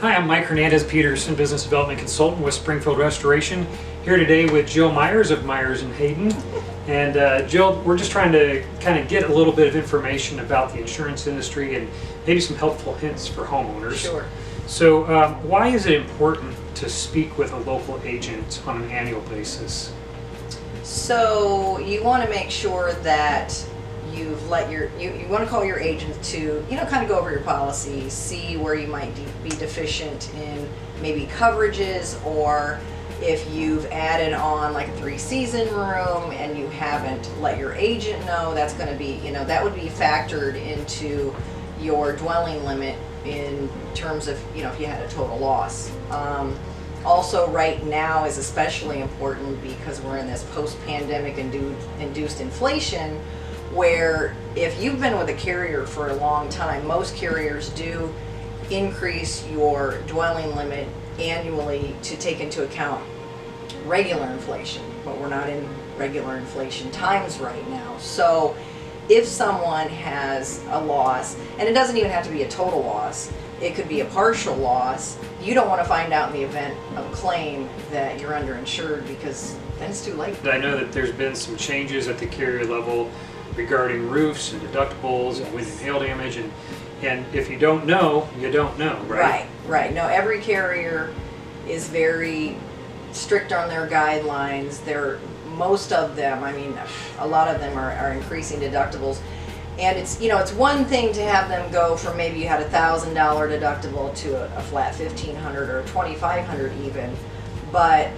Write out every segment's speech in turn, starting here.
Hi, I'm Mike Hernandez-Peterson, Business Development Consultant with Springfield Restoration. Here today with Jill Myers of Myers & Hayden. And Jill, we're just trying to kind of get a little bit of information about the insurance industry and maybe some helpful hints for homeowners. Sure. So why is it important to speak with a local agent on an annual basis? So you want to make sure that you've let you want to call your agent to, kind of go over your policy, see where you might be deficient in maybe coverages, or if you've added on like a 3-season room and you haven't let your agent know, that's going to be, that would be factored into your dwelling limit in terms of, if you had a total loss. Also, right now is especially important because we're in this post-pandemic induced inflation, where if you've been with a carrier for a long time, most carriers do increase your dwelling limit annually to take into account regular inflation, but we're not in regular inflation times right now. So if someone has a loss, and it doesn't even have to be a total loss, it could be a partial loss, you don't want to find out in the event of a claim that you're underinsured, because then it's too late. I know that there's been some changes at the carrier level regarding roofs and deductibles and wind and hail damage, and if you don't know, you don't know, right? Right. No, every carrier is very strict on their guidelines. Most of them, a lot of them are increasing deductibles. And it's one thing to have them go from maybe you had $1,000 deductible to a flat $1,500 or $2,500 even, but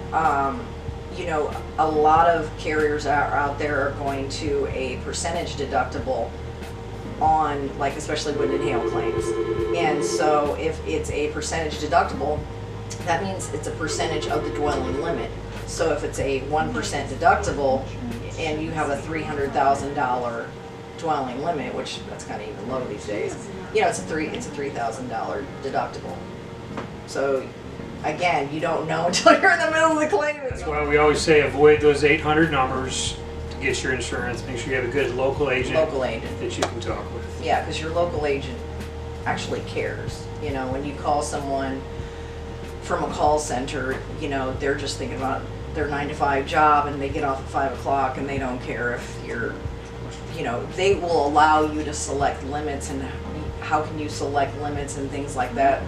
a lot of carriers out there are going to a percentage deductible on, like, especially wind and hail claims. And so if it's a percentage deductible, that means it's a percentage of the dwelling limit. So if it's a 1% deductible and you have a $300,000 dwelling limit, which that's kind of even low these days, it's a $3,000 deductible. So again, you don't know until you're in the middle of the claim. That's why we always say avoid those 800 numbers to get your insurance. Make sure you have a good local agent that you can talk with. Yeah, because your local agent actually cares. When you call someone from a call center, they're just thinking about their 9-to-5 job, and they get off at 5 o'clock and they don't care if you're, they will allow you to select limits, and how can you select limits and things like that.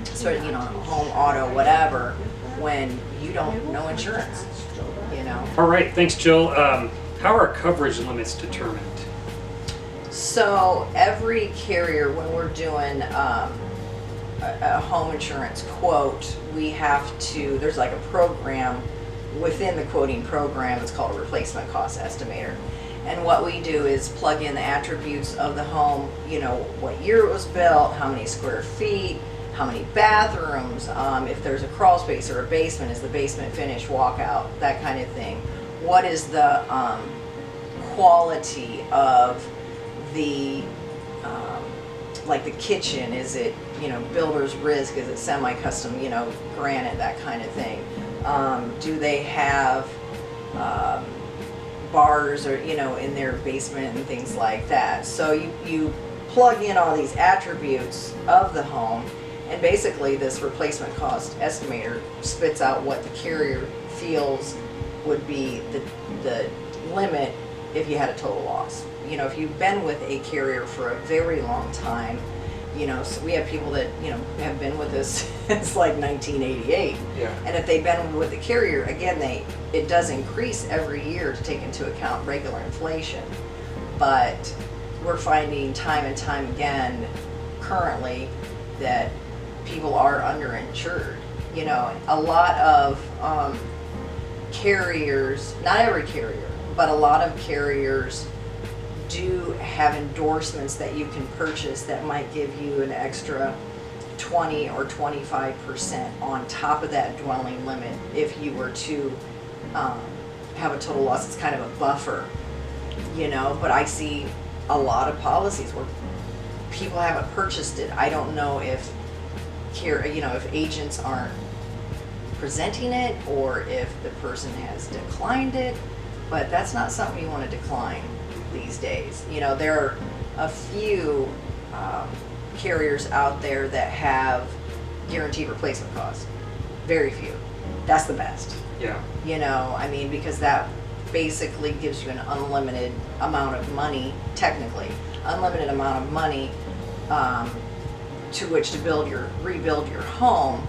So, home, auto, whatever, when you don't know insurance, All right, thanks, Jill. How are coverage limits determined? So every carrier, when we're doing a home insurance quote, there's like a program within the quoting program. It's called a replacement cost estimator. And what we do is plug in the attributes of the home, what year it was built, how many square feet, how many bathrooms, if there's a crawl space or a basement, is the basement finished, walkout, that kind of thing. What is the quality of the, like the kitchen? Is it, builder's risk? Is it semi-custom, granite, that kind of thing? Do they have bars or, in their basement and things like that? So you plug in all these attributes of the home, and basically this replacement cost estimator spits out what the carrier feels would be the limit if you had a total loss. If you've been with a carrier for a very long time, so we have people that, have been with us since like 1988. Yeah. And if they've been with the carrier, again, it does increase every year to take into account regular inflation. But we're finding time and time again currently that people are underinsured. A lot of carriers, not every carrier, but a lot of carriers do have endorsements that you can purchase that might give you an extra 20 or 25% on top of that dwelling limit if you were to have a total loss. It's kind of a buffer, but I see a lot of policies where people haven't purchased it. I don't know if if agents aren't presenting it or if the person has declined it, but that's not something you want to decline these days. There are a few carriers out there that have guaranteed replacement cost. Very few. That's the best. Yeah. You know, I mean, because that basically gives you an unlimited amount of money, technically, unlimited amount of money to which to rebuild your home.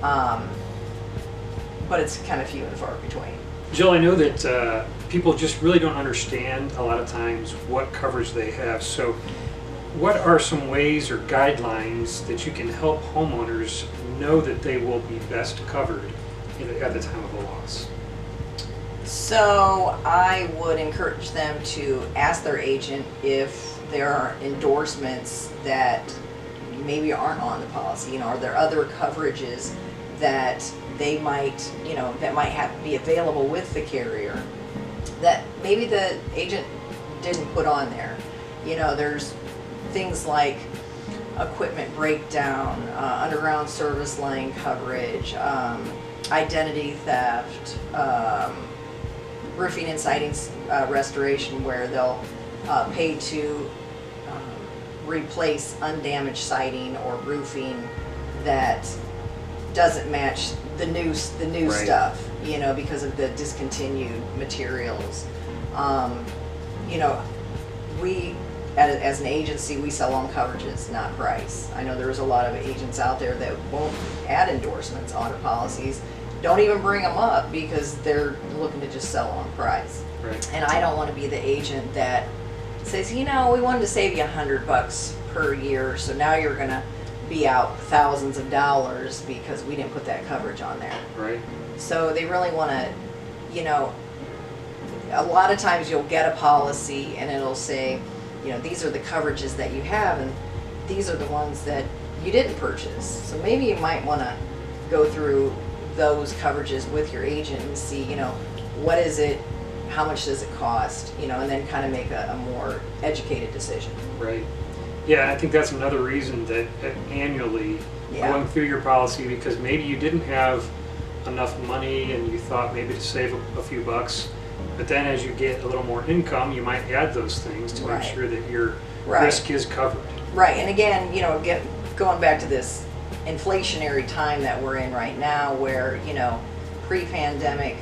But it's kind of few and far between. Jill, I know that people just really don't understand a lot of times what coverage they have. So what are some ways or guidelines that you can help homeowners know that they will be best covered at the time of a loss? So I would encourage them to ask their agent if there are endorsements that maybe aren't on the policy. You know, are there other coverages that they might, you know, that might have be available with the carrier that maybe the agent didn't put on there. You know, there's things like equipment breakdown, underground service line coverage, identity theft, roofing and siding restoration, where they'll pay to replace undamaged siding or roofing that doesn't match the new Right. stuff, you know, because of the discontinued materials. You know, we as an agency, we sell on coverages, not price. I know there's a lot of agents out there that won't add endorsements onto policies, don't even bring them up because they're looking to just sell on price. Right. And I don't want to be the agent that says, you know, we wanted to save you $100 per year, so now you're gonna be out thousands of dollars because we didn't put that coverage on there. Right. So they really want to, you know, a lot of times you'll get a policy and it'll say, you know, these are the coverages that you have and these are the ones that you didn't purchase. So maybe you might want to go through those coverages with your agent and see, you know, what is it, how much does it cost, you know, and then kind of make a more educated decision. Right. Yeah, and I think that's another reason that annually going through your policy, because maybe you didn't have enough money and you thought maybe to save a few bucks, but then as you get a little more income, you might add those things to make sure that your risk is covered. Right, and again, you know, going back to this inflationary time that we're in right now, where, you know, pre-pandemic,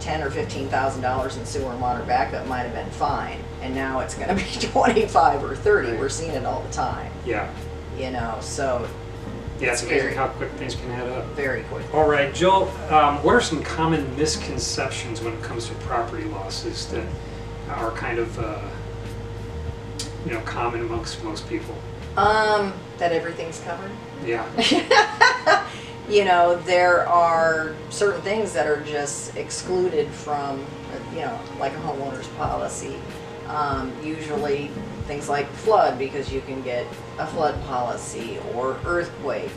$10,000 or $15,000 in sewer and water backup might have been fine, and now it's going to be 25 or 30. Right. We're seeing it all the time. Yeah. You know, so yeah, it's amazing how quick things can add up. Very quick. All right, Jill, what are some common misconceptions when it comes to property losses that are kind of, you know, common amongst most people? That everything's covered. Yeah. You know, there are certain things that are just excluded from, you know, like a homeowner's policy. Usually things like flood, because you can get a flood policy, or earthquake.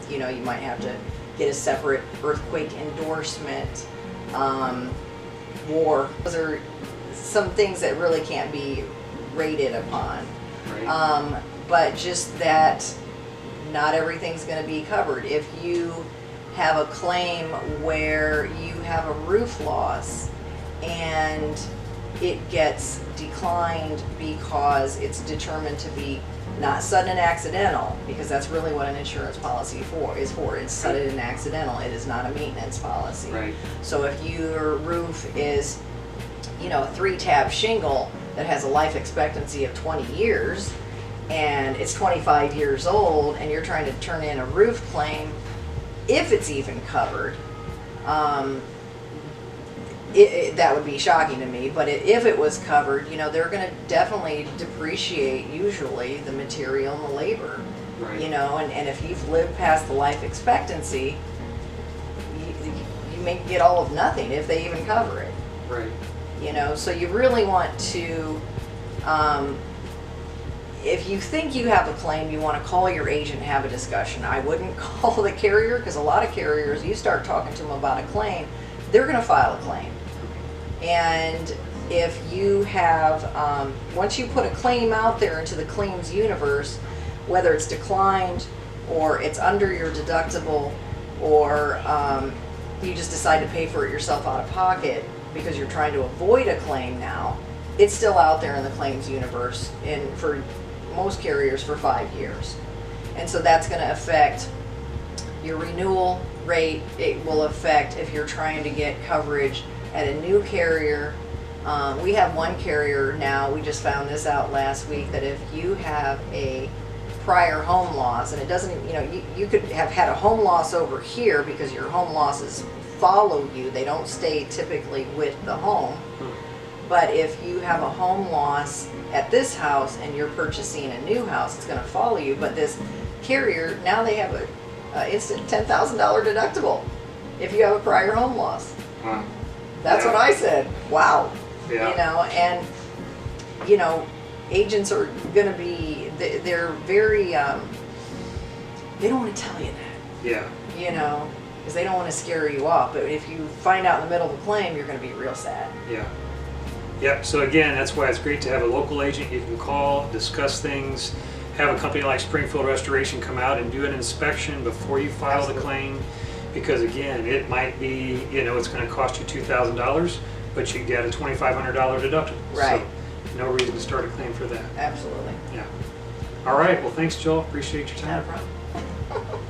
You know, you might have to get a separate earthquake endorsement. War. Those are some things that really can't be rated upon. Right. But just that not everything's going to be covered. If you have a claim where you have a roof loss and it gets declined because it's determined to be not sudden and accidental, because that's really what an insurance policy is for. It's sudden and accidental. It is not a maintenance policy. Right. So if your roof is, you know, a 3-tab shingle that has a life expectancy of 20 years, and it's 25 years old, and you're trying to turn in a roof claim, if it's even covered, that would be shocking to me. But if it was covered, you know, they're going to definitely depreciate usually the material and the labor. Right. You know, and if you've lived past the life expectancy, you may get all of nothing if they even cover it. Right. You know, so you really want to, if you think you have a claim, you want to call your agent and have a discussion. I wouldn't call the carrier, because a lot of carriers, you start talking to them about a claim, they're going to file a claim. And if you have, once you put a claim out there into the claims universe, whether it's declined or it's under your deductible, or you just decide to pay for it yourself out of pocket because you're trying to avoid a claim now, it's still out there in the claims universe, and for most carriers for 5 years. And so that's going to affect Your renewal rate, it will affect if you're trying to get coverage at a new carrier. We have one carrier now, we just found this out last week, that if you have a prior home loss, and it doesn't, you could have had a home loss over here because your home losses follow you. They don't stay typically with the home. But if you have a home loss at this house and you're purchasing a new house, it's going to follow you. But this carrier, now they have a instant $10,000 deductible if you have a prior home loss. Wow. That's what I said. Wow. Yeah. And agents are going to be, they're very, they don't want to tell you that. Yeah. Because they don't want to scare you off. But if you find out in the middle of the claim, you're going to be real sad. Yeah. Yep. So again, that's why it's great to have a local agent you can call, discuss things, have a company like Springfield Restoration come out and do an inspection before you file the claim. Because again, it might be, it's going to cost you $2,000, but you get a $2,500 deductible. Right. So no reason to start a claim for that. Absolutely. Yeah. All right. Well, thanks, Joel. Appreciate your time. No problem.